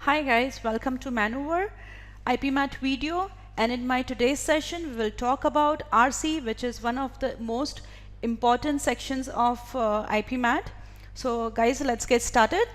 Hi guys, welcome to Manoeuvre, Ipmat video, and in my today's session we will talk about RC, which is one of the most important sections of Ipmat. So guys, let's get started.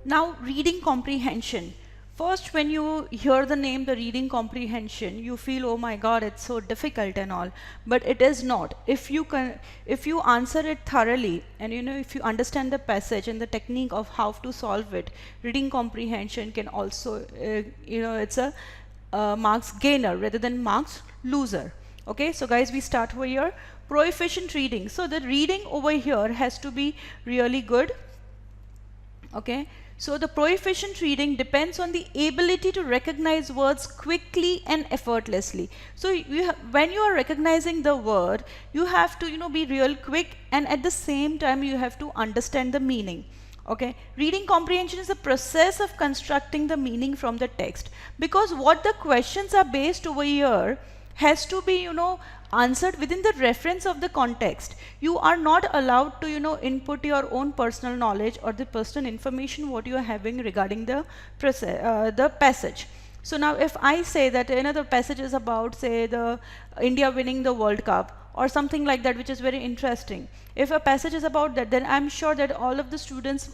Now, reading comprehension. First, when you hear the name, the reading comprehension, you feel, oh my god, it's so difficult and all. But it is not. If you answer it thoroughly, and if you understand the passage and the technique of how to solve it, reading comprehension can also, it's a marks gainer rather than marks loser. Okay, so guys, we start over here. Proficient reading. So the reading over here has to be really good. Okay, so the proficient reading depends on the ability to recognize words quickly and effortlessly. So when you are recognizing the word, you have to be real quick, and at the same time you have to understand the meaning. Okay, reading comprehension is a process of constructing the meaning from the text, because what the questions are based over here has to be answered within the reference of the context. You are not allowed to input your own personal knowledge or the personal information what you are having regarding the passage. So now if I say that the passage is about, say, the India winning the World Cup or something like that, which is very interesting. If a passage is about that, then I'm sure that all of the students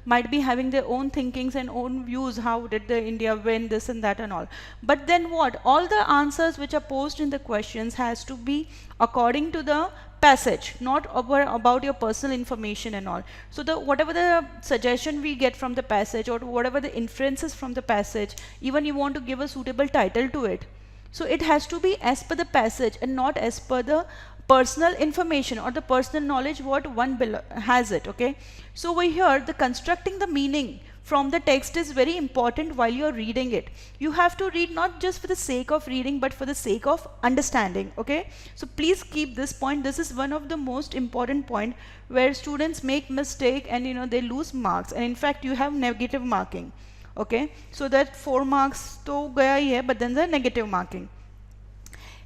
might be having their own thinkings and own views, how did the India win this and that and all. But then what, all the answers which are posed in the questions has to be according to the passage, not about your personal information and all. So whatever the suggestion we get from the passage, or whatever the inferences from the passage, even you want to give a suitable title to it, so it has to be as per the passage and not as per the personal information or the personal knowledge what one has it. Okay, so over here the constructing the meaning from the text is very important while you're reading it. You have to read not just for the sake of reading, but for the sake of understanding. Okay, so please keep this point. This is one of the most important point where students make mistake and they lose marks, and in fact you have negative marking. Okay, so that 4 marks to gaya hi hai, but then the negative marking.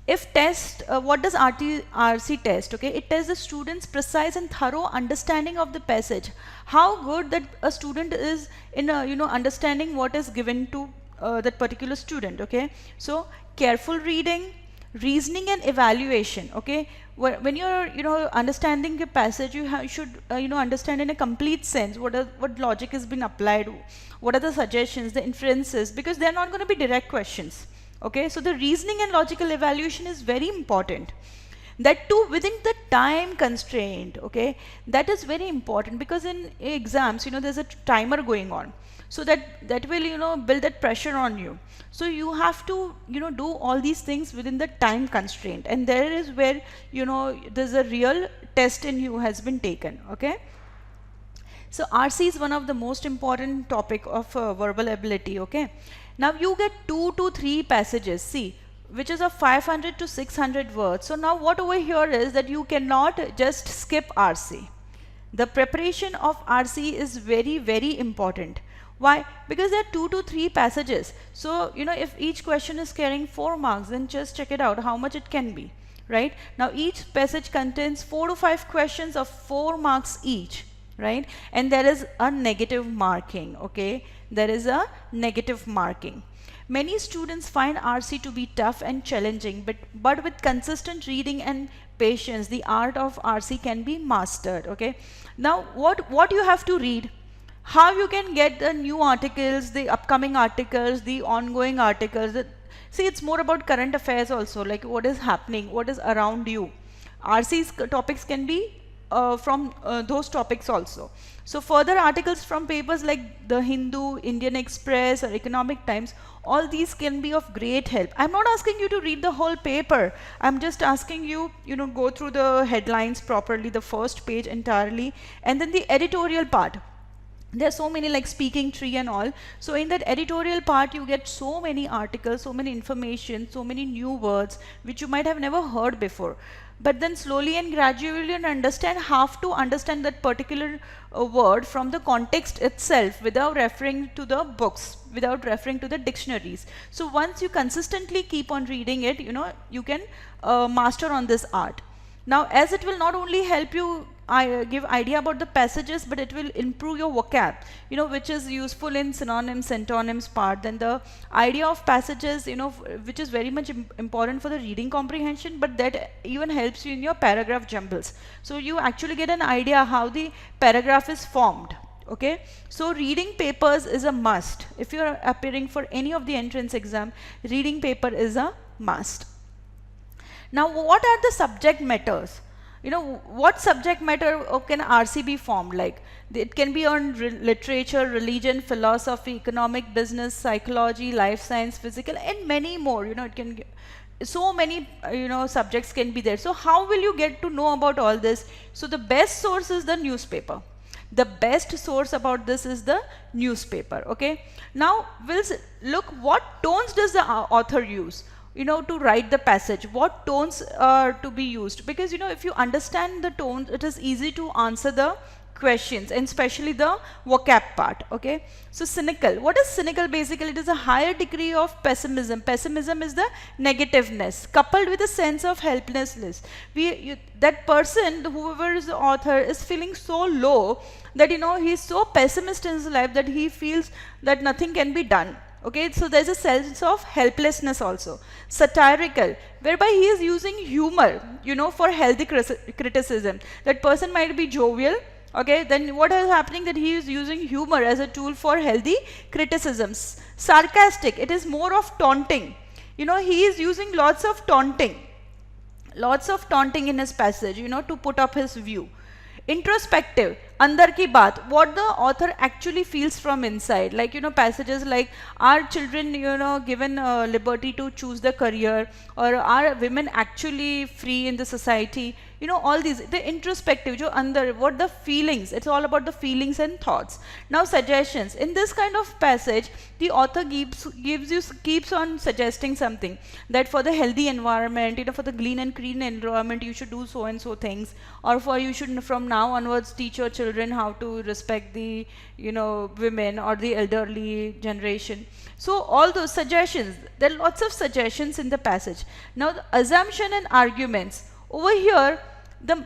If test, what does RC test? Okay, it tests the student's precise and thorough understanding of the passage. How good that a student is in understanding what is given to that particular student. Okay, so careful reading, reasoning and evaluation. Okay, when you're understanding the passage, you should understand in a complete sense what logic has been applied, what are the suggestions, the inferences, because they're not going to be direct questions. Okay, so the reasoning and logical evaluation is very important. That too within the time constraint. Okay, that is very important, because in exams there's a timer going on, so that will build that pressure on you. So you have to do all these things within the time constraint, and there is where there's a real test in you has been taken. Okay, so RC is one of the most important topic of verbal ability. Okay, now you get 2 to 3 passages, see, which is of 500 to 600 words. So now what over here is that you cannot just skip RC. The preparation of RC is very, very important. Why? Because there are 2 to 3 passages. So if each question is carrying 4 marks, then just check it out how much it can be, right? Now each passage contains 4 to 5 questions of 4 marks each, right? And there is a negative marking. Okay, there is a negative marking. Many students find RC to be tough and challenging, but with consistent reading and patience, the art of RC can be mastered. Okay, now what you have to read, how you can get the new articles, the upcoming articles, the ongoing articles. See, it's more about current affairs also, like what is happening, what is around you. RC's topics can be from those topics also. So further articles from papers like the Hindu, Indian Express or Economic Times, all these can be of great help. I'm not asking you to read the whole paper. I'm just asking you, go through the headlines properly, the first page entirely, and then the editorial part. There are so many, like speaking tree and all. So in that editorial part, you get so many articles, so many information, so many new words, which you might have never heard before. But then slowly and gradually you understand how to understand that particular word from the context itself, without referring to the books, without referring to the dictionaries. So once you consistently keep on reading it, you can master on this art. Now, as it will not only help you give idea about the passages, but it will improve your vocab, you know, which is useful in synonyms, antonyms part. Then the idea of passages, you know, which is very much important for the reading comprehension, but that even helps you in your paragraph jumbles. So you actually get an idea how the paragraph is formed. Okay, so reading papers is a must. If you are appearing for any of the entrance exam, reading paper is a must. Now, what are the subject matters? You know, what subject matter can RC be formed? Like, it can be on literature, religion, philosophy, economic, business, psychology, life science, physical, and many more. You know, it can, so many, you know, subjects can be there. So how will you get to know about all this? So the best source is the newspaper. The best source about this is the newspaper. Okay. Now, we'll look what tones does the author use, you know, to write the passage. What tones are to be used? Because, you know, if you understand the tones, it is easy to answer the questions, and especially the vocab part. Okay, so cynical. What is cynical? Basically, it is a higher degree of pessimism. Pessimism is the negativeness coupled with a sense of helplessness. That person, whoever is the author, is feeling so low that, you know, he is so pessimist in his life that he feels that nothing can be done. Okay, so there's a sense of helplessness also. Satirical, whereby he is using humor, you know, for healthy criticism. That person might be jovial. Okay, then what is happening, that he is using humor as a tool for healthy criticisms. Sarcastic, it is more of taunting. You know, he is using lots of taunting in his passage, you know, to put up his view. Introspective, andar ki baat, what the author actually feels from inside. Like, you know, passages like, are children, you know, given liberty to choose the career, or are women actually free in the society? You know, all these, the introspective, jo andar, what the feelings, it's all about the feelings and thoughts. Now, suggestions. In this kind of passage, the author keeps on suggesting something, that for the healthy environment, you know, for the clean and green environment, you should do so and so things, or for you should from now onwards teach your children how to respect the, you know, women or the elderly generation. So all those suggestions, there are lots of suggestions in the passage. Now, the assumption and arguments. Over here,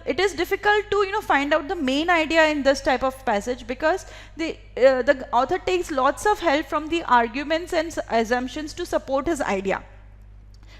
it is difficult to, you know, find out the main idea in this type of passage, because the author takes lots of help from the arguments and assumptions to support his idea.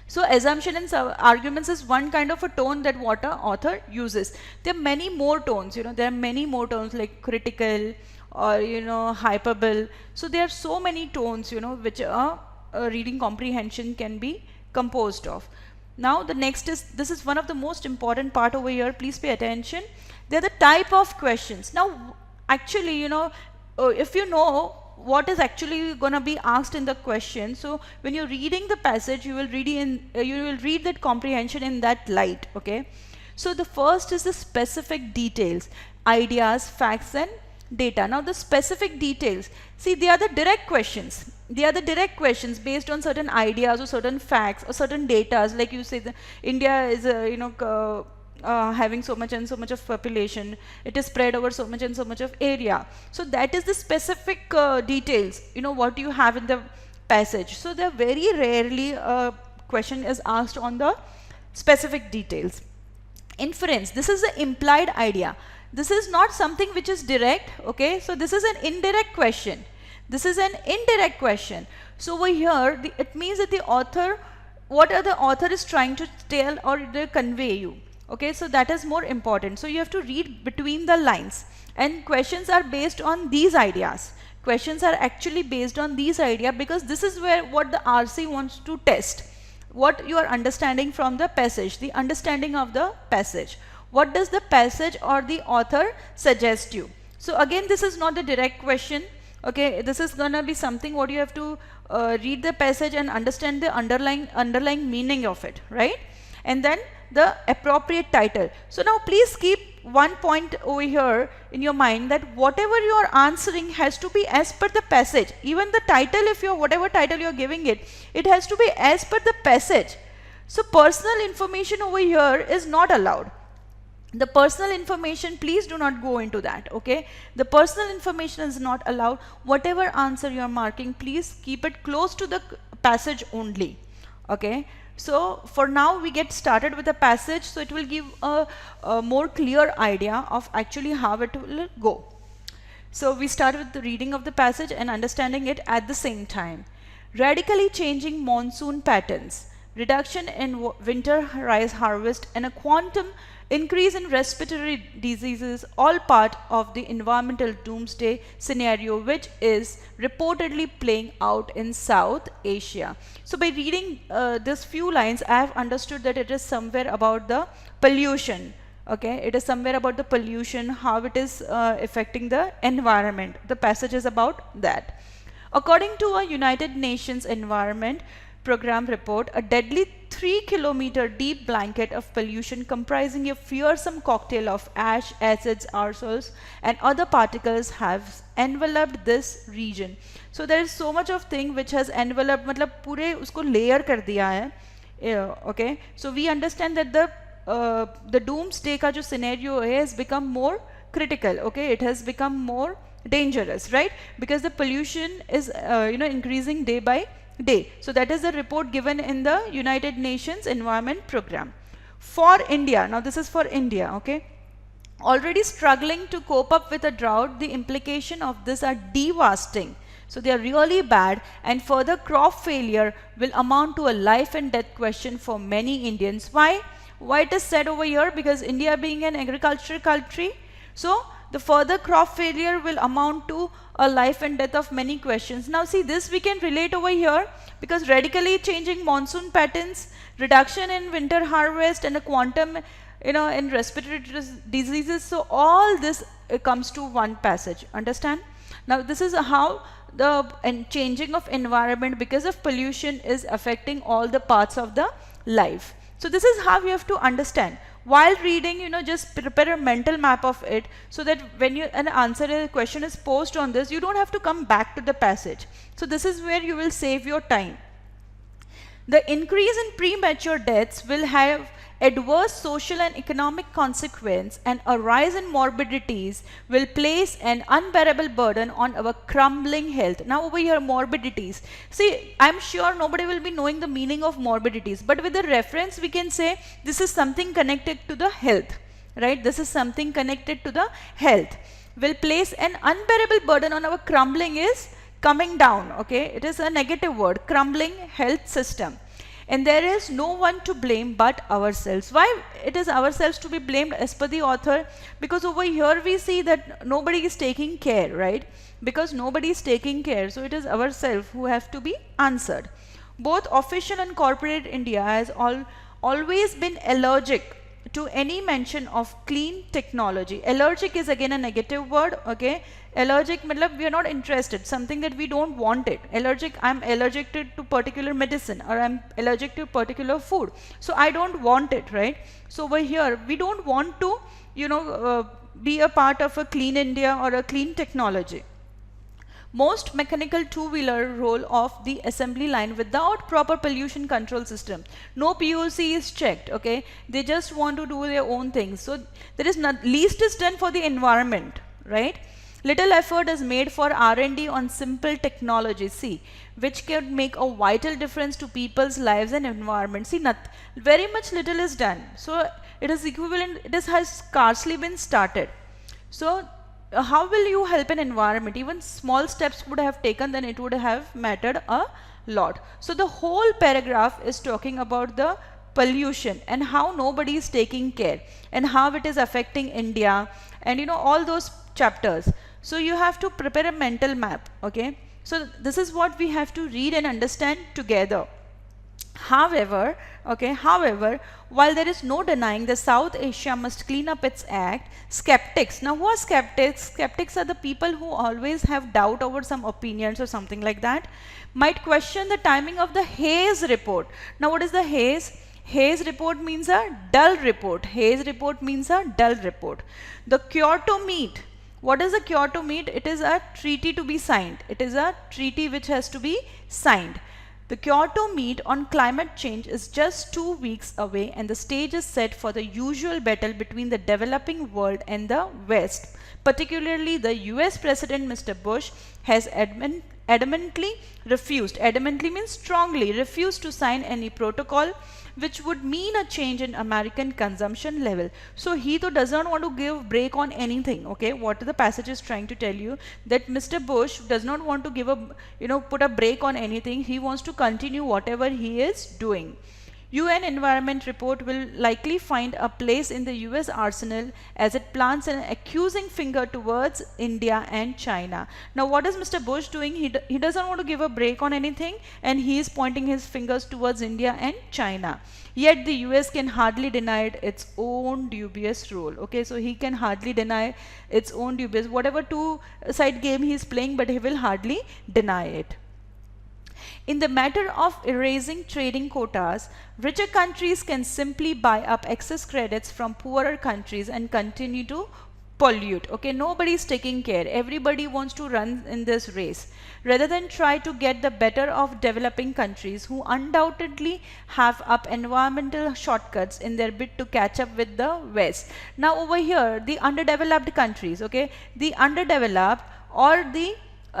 So assumption and arguments is one kind of a tone that what an author uses. There are many more tones, you know, there are many more tones like critical or, you know, hyperbole. So there are so many tones, you know, which a reading comprehension can be composed of. Now, the next is, this is one of the most important part over here, please pay attention. They are the type of questions. Now, actually, you know, if you know what is actually going to be asked in the question, so when you're reading the passage, you will read that comprehension in that light. Okay, so the first is the specific details, ideas, facts, and data. Now, the specific details, see, they are the direct questions. They are the direct questions based on certain ideas or certain facts or certain data. Like you say, India is, you know, having so much and so much of population. It is spread over so much and so much of area. So that is the specific details, you know, what you have in the passage. So there very rarely a question is asked on the specific details. Inference, this is the implied idea. This is not something which is direct. Okay, so this is an indirect question. This is an indirect question. So over here, it means that the author, what the author is trying to tell or convey you. Okay, so that is more important. So you have to read between the lines, and questions are based on these ideas. Questions are actually based on these ideas, because this is where what the RC wants to test. What you are understanding from the passage, the understanding of the passage. What does the passage or the author suggest you? So again, this is not a direct question. Okay, this is gonna be something what you have to read the passage and understand the underlying meaning of it, right? And then the appropriate title. So now please keep one point over here in your mind, that whatever you are answering has to be as per the passage. Even the title, if you're whatever title you're giving it, it has to be as per the passage. So personal information over here is not allowed. The personal information, please do not go into that. Okay, the personal information is not allowed. Whatever answer you are marking, please keep it close to the passage only. Okay, So for now we get started with the passage, so it will give a more clear idea of actually how it will go. So we start with the reading of the passage and understanding it at the same time. Radically changing monsoon patterns, reduction in winter rice harvest, and a quantum increase in respiratory diseases, all part of the environmental doomsday scenario which is reportedly playing out in South Asia. So by reading these few lines, I have understood that it is somewhere about the pollution. Okay, it is somewhere about the pollution, how it is affecting the environment. The passage is about that. According to a United Nations Environment Program report, a deadly 3-kilometer deep blanket of pollution comprising a fearsome cocktail of ash, acids, aerosols and other particles have enveloped this region. So there is so much of thing which has enveloped, मतलब पूरे उसको layer कर दिया है. Okay, so we understand that the doomsday का जो scenario has become more critical. Okay, it has become more dangerous, right? Because the pollution is increasing day by day. So that is the report given in the United Nations Environment Program. For India, now this is for India, okay, already struggling to cope up with a drought, the implication of this are devastating. So they are really bad, and further crop failure will amount to a life and death question for many Indians. Why it is said over here? Because India being an agricultural country, so the further crop failure will amount to a life and death of many questions. Now see, this we can relate over here, because radically changing monsoon patterns, reduction in winter harvest and a quantum in respiratory diseases, so all this comes to one passage. Understand? Now this is how the changing of environment because of pollution is affecting all the parts of the life. So this is how you have to understand. While reading, just prepare a mental map of it, so that when an answer a question is posed on this, you don't have to come back to the passage. So this is where you will save your time. The increase in premature deaths will have adverse social and economic consequence, and a rise in morbidities will place an unbearable burden on our crumbling health. Now over here, morbidities. See, I'm sure nobody will be knowing the meaning of morbidities, but with the reference we can say this is something connected to the health, right? This is something connected to the health. Will place an unbearable burden on our crumbling is coming down, okay? It is a negative word, crumbling health system. And there is no one to blame but ourselves. Why it is ourselves to be blamed as per the author? Because over here we see that nobody is taking care, right? Because nobody is taking care, so it is ourselves who have to be answered. Both official and corporate India has always been allergic to any mention of clean technology. Allergic is again a negative word, okay? Allergic matlab we are not interested, something that we don't want it. Allergic, I'm allergic to particular medicine, or I'm allergic to particular food, so I don't want it, right? So over here we don't want to be a part of a clean India or a clean technology. Most mechanical two-wheeler roll off the assembly line without proper pollution control system. No POC is checked, okay? They just want to do their own things. So there is not, least is done for the environment, right? Little effort is made for R&D on simple technology, see, which can make a vital difference to people's lives and environment. See, very much little is done. So it is equivalent, has scarcely been started. So how will you help an environment? Even small steps would have taken, then it would have mattered a lot. So the whole paragraph is talking about the pollution and how nobody is taking care and how it is affecting India, and all those chapters. So you have to prepare a mental map, okay? So this is what we have to read and understand together. However, while there is no denying that South Asia must clean up its act, skeptics, now who are skeptics? Skeptics are the people who always have doubt over some opinions or something like that, might question the timing of the Hayes report. Now what is the Hayes? Hayes report means a dull report. Hayes report means a dull report. The Kyoto meet. What is the Kyoto meet? It is a treaty to be signed. It is a treaty which has to be signed. The Kyoto meet on climate change is just 2 weeks away, and the stage is set for the usual battle between the developing world and the West. Particularly, the US President Mr. Bush has adamantly refused. Adamantly means strongly refused to sign any protocol which would mean a change in American consumption level. So he though does not want to give break on anything. Okay, what the passage is trying to tell you, that Mr. Bush does not want to give a, put a break on anything. He wants to continue whatever he is doing. UN Environment Report will likely find a place in the US arsenal as it plants an accusing finger towards India and China. Now what is Mr. Bush doing? He doesn't want to give a break on anything, and he is pointing his fingers towards India and China. Yet the US can hardly deny its own dubious role. Okay, so he can hardly deny its own dubious, whatever two-side game he is playing, but he will hardly deny it. In the matter of erasing trading quotas, richer countries can simply buy up excess credits from poorer countries and continue to pollute. Okay, nobody is taking care. Everybody wants to run in this race. Rather than try to get the better of developing countries who undoubtedly have up environmental shortcuts in their bid to catch up with the West. Now over here, the underdeveloped countries, okay, the underdeveloped or the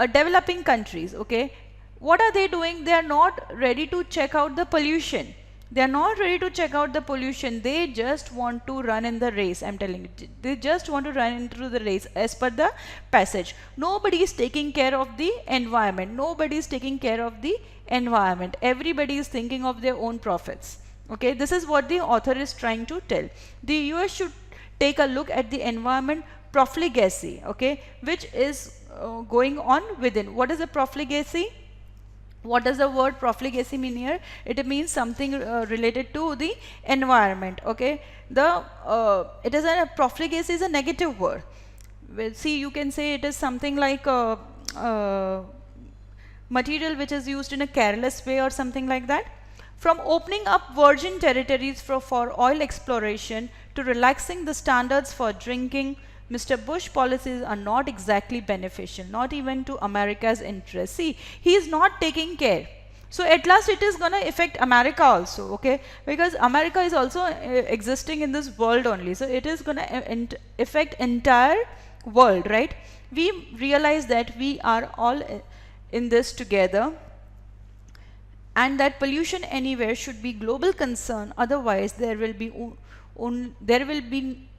developing countries, okay, what are they doing? They are not ready to check out the pollution. They are not ready to check out the pollution. They just want to run in the race. I'm telling you, they just want to run into the race as per the passage. Nobody is taking care of the environment. Nobody is taking care of the environment. Everybody is thinking of their own profits. Okay, this is what the author is trying to tell. The US should take a look at the environment profligacy, okay, which is going on within. What is a profligacy? What does the word profligacy mean here? It means something related to the environment. Okay, it is a profligacy is a negative word. Well, see, you can say it is something like material which is used in a careless way or something like that. From opening up virgin territories for oil exploration to relaxing the standards for drinking, Mr. Bush policies are not exactly beneficial, not even to America's interests. See, he is not taking care. So at last it is going to affect America also, okay? Because America is also existing in this world only. So it is going to affect entire world, right? We realize that we are all in this together, and that pollution anywhere should be global concern. Otherwise, there will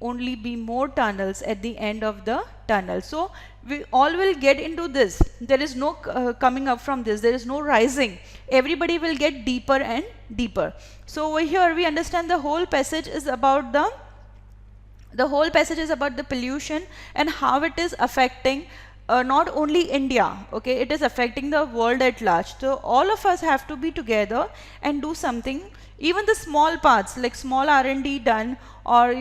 only be more tunnels at the end of the tunnel. So we all will get into this. There is no coming up from this. There is no rising. Everybody will get deeper and deeper. So over here we understand the whole passage is about the pollution and how it is affecting not only India, okay, it is affecting the world at large. So all of us have to be together and do something. Even the small parts like small R&D done, or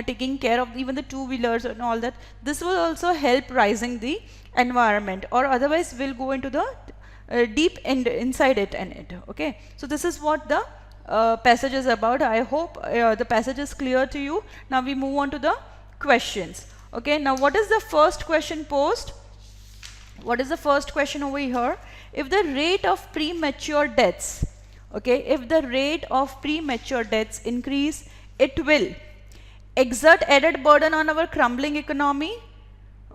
taking care of even the two-wheelers and all that, this will also help rising the environment, or otherwise we'll go into the deep inside it and it. Okay, so this is what the passage is about. I hope the passage is clear to you. Now we move on to the questions. Okay, now what is the first question posed? What is the first question over here? If the rate of premature deaths, okay, if the rate of premature deaths increase, it will exert added burden on our crumbling economy,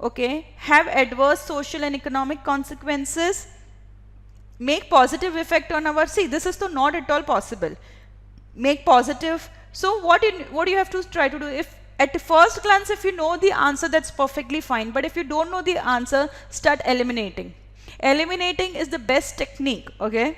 okay, have adverse social and economic consequences, make positive effect on our, see, this is not at all possible, make positive. So what do you have to try to do? If at first glance, if you know the answer, that's perfectly fine. But if you don't know the answer, start eliminating. Eliminating is the best technique, okay?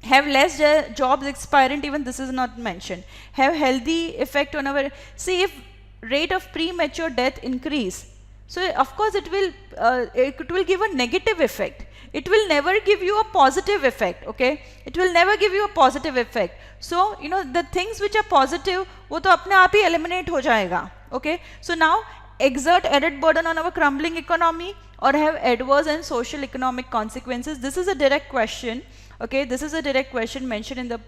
Have less jobs expirant, even this is not mentioned. Have healthy effect on our, see, if rate of premature death increase, so of course it will give a negative effect. It will never give you a positive effect, okay? It will never give you a positive effect. So, the things which are positive, वो तो अपने आप ही eliminate हो जाएगा, okay? So now, exert added burden on our crumbling economy or have adverse and social economic consequences. This is a direct question, okay? This is a direct question mentioned in the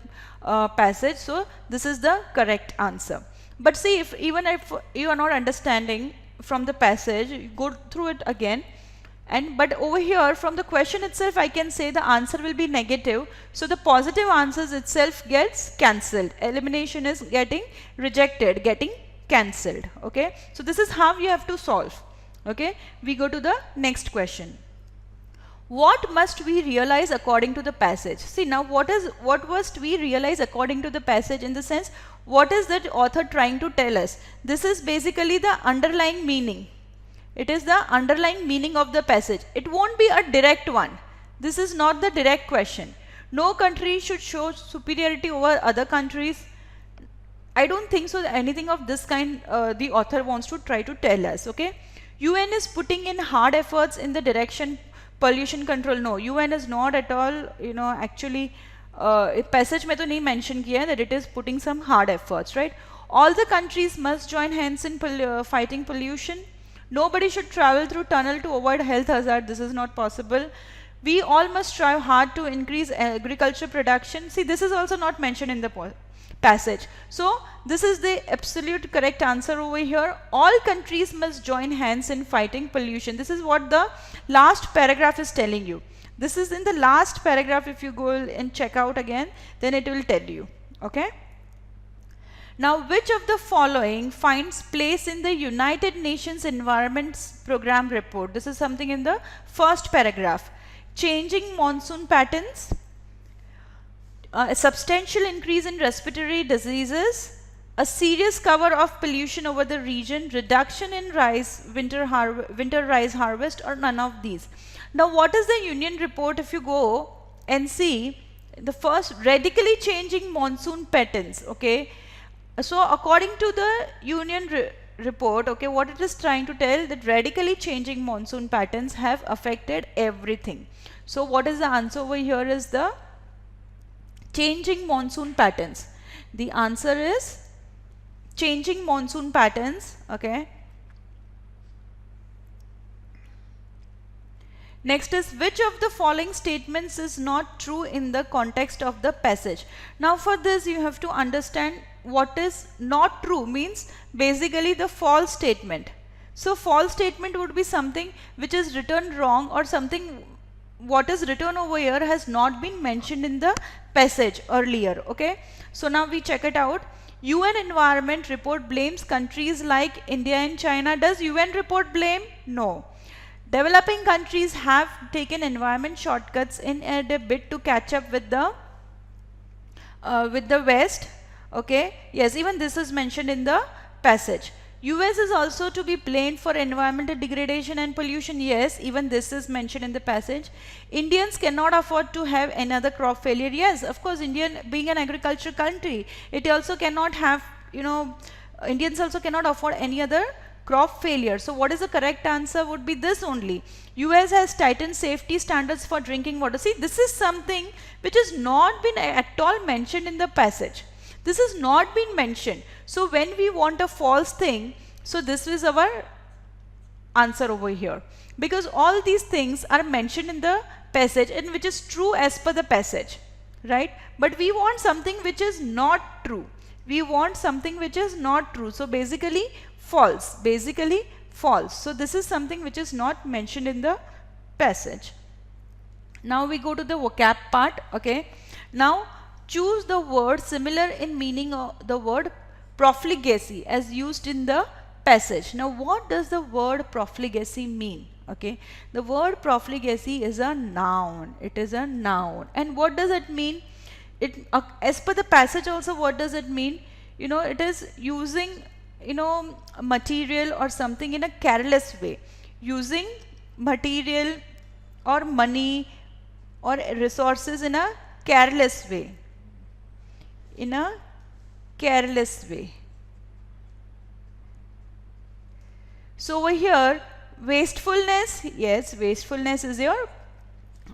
passage. So this is the correct answer. But see, even if you are not understanding from the passage, you go through it again. But over here from the question itself, I can say the answer will be negative. So the positive answers itself gets cancelled. Elimination is getting rejected, getting cancelled. Okay. So this is how you have to solve. Okay. We go to the next question. What must we realize according to the passage? See, now what must we realize according to the passage, in the sense, what is that author trying to tell us? This is basically the underlying meaning. It is the underlying meaning of the passage. It won't be a direct one. This is not the direct question. No country should show superiority over other countries. I don't think so anything of this kind the author wants to try to tell us, okay? UN is putting in hard efforts in the direction pollution control. No, UN is not at all, actually, passage mein to nahi mention kiya hai that it is putting some hard efforts, right? All the countries must join hands in fighting pollution. Nobody should travel through tunnel to avoid health hazard. This is not possible. We all must strive hard to increase agriculture production. See, this is also not mentioned in the passage. So, this is the absolute correct answer over here. All countries must join hands in fighting pollution. This is what the last paragraph is telling you. This is in the last paragraph. If you go and check out again, then it will tell you. Okay. Now, which of the following finds place in the United Nations Environment Program report? This is something in the first paragraph. Changing monsoon patterns, a substantial increase in respiratory diseases, a serious cover of pollution over the region, reduction in winter rice harvest, or none of these. Now, what is the union report? If you go and see the first, radically changing monsoon patterns, okay. So, according to the union report, okay, what it is trying to tell, that radically changing monsoon patterns have affected everything. So, what is the answer over here is the changing monsoon patterns. The answer is changing monsoon patterns, okay. Next is, which of the following statements is not true in the context of the passage? Now, for this you have to understand what is not true means basically the false statement. So, false statement would be something which is written wrong, or something what is written over here has not been mentioned in the passage earlier, okay. So, now we check it out. UN Environment Report blames countries like India and China. Does UN report blame? No. Developing countries have taken environment shortcuts in a bid to catch up with the West. Okay, yes, even this is mentioned in the passage. US is also to be blamed for environmental degradation and pollution. Yes, even this is mentioned in the passage. Indians cannot afford to have another crop failure. Yes, of course, India being an agricultural country, it also cannot have, Indians also cannot afford any other crop failure. So, what is the correct answer would be this only. US has tightened safety standards for drinking water. See, this is something which has not been at all mentioned in the passage. This has not been mentioned. So, when we want a false thing, so this is our answer over here. Because all these things are mentioned in the passage and which is true as per the passage. Right? But we want something which is not true. We want something which is not true. So, basically false. Basically false. So, this is something which is not mentioned in the passage. Now, we go to the vocab part. Okay. Now, choose the word similar in meaning of the word profligacy as used in the passage. Now, what does the word profligacy mean? Okay, the word profligacy is a noun. It is a noun. And what does it mean? It as per the passage also, what does it mean? It is using material or something in a careless way, using material or money or resources in a careless way. In a careless way. So, over here, wastefulness, yes, wastefulness is your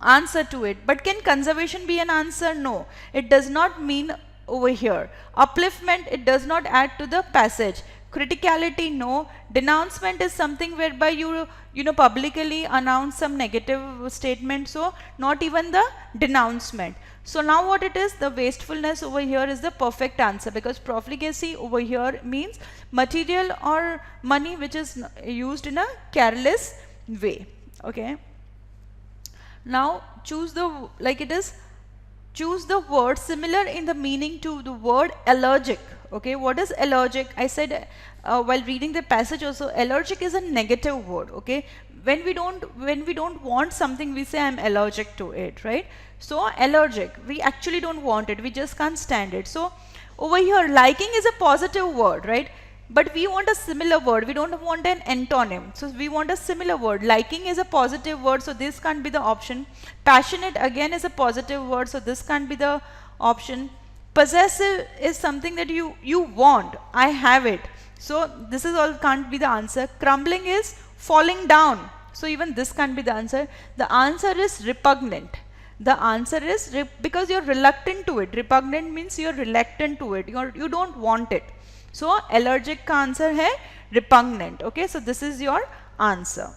answer to it. But can conservation be an answer? No, it does not mean over here. Upliftment, it does not add to the passage. Criticality, no. Denouncement is something whereby you publicly announce some negative statement. So, not even the denouncement. So, now what it is? The wastefulness over here is the perfect answer, because profligacy over here means material or money which is used in a careless way. Okay. Now, choose the, choose the word similar in the meaning to the word allergic. Okay, what is allergic? I said while reading the passage also, allergic is a negative word. Okay, when we don't want something, we say I'm allergic to it, right? So allergic, we actually don't want it, we just can't stand it. So over here, liking is a positive word, right? But we want a similar word, we don't want an antonym. So we want a similar word. Liking is a positive word, so this can't be the option. Passionate again is a positive word, so this can't be the option. Possessive is something that you want, I have it. So this is all can't be the answer. Crumbling is falling down, so even this can't be the answer. The answer is repugnant. The answer is because you're reluctant to it. Repugnant means you're reluctant to it, you don't want it. So allergic का answer है repugnant. Okay, so this is your answer.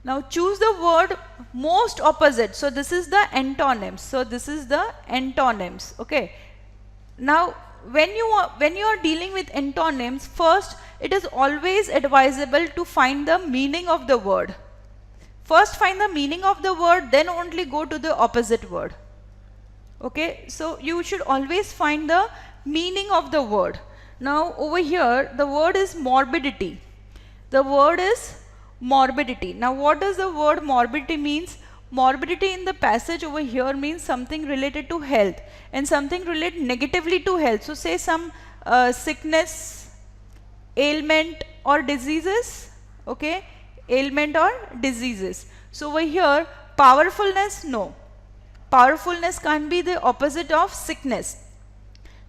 Now choose the word most opposite. So this is the antonyms. So this is the antonyms. Okay. Now when you are dealing with antonyms, first it is always advisable to find the meaning of the word. First find the meaning of the word, then only go to the opposite word. Okay, so you should always find the meaning of the word. Now over here the word is morbidity. The word is morbidity. Now what does the word morbidity means? Morbidity in the passage over here means something related to health and something related negatively to health. So say some sickness, ailment or diseases. Okay, ailment or diseases. So over here powerfulness, no. Powerfulness can't be the opposite of sickness.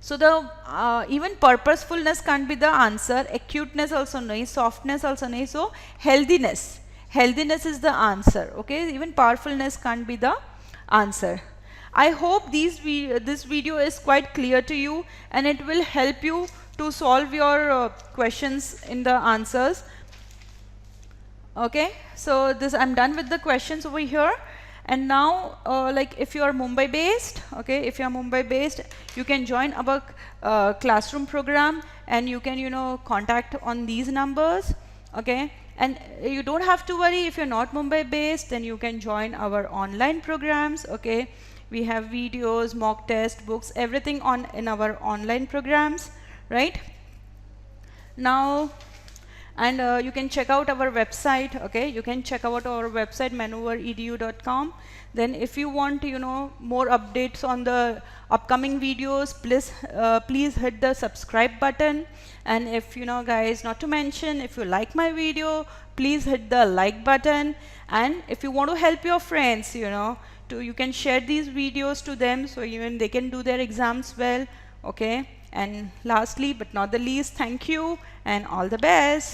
So the even purposefulness can't be the answer. Acuteness also nahi, softness also nahi. So healthiness. Healthiness is the answer. Okay, even powerfulness can't be the answer. I hope this video is quite clear to you and it will help you to solve your questions in the answers. Okay, so this I'm done with the questions over here. And now like if you are Mumbai based, okay, if you are Mumbai based, you can join our classroom program and you can contact on these numbers. Okay, and you don't have to worry if you're not Mumbai based, then you can join our online programs. Okay, we have videos, mock test, books, everything in our online programs, right? Now, and you can check out our website. Okay, you can check out our website manoeuvre.edu.com. Then if you want more updates on the upcoming videos, please hit the subscribe button. And if guys, not to mention, if you like my video, please hit the like button. And if you want to help your friends, you can share these videos to them so even they can do their exams well. Okay, and lastly but not the least, thank you and all the best.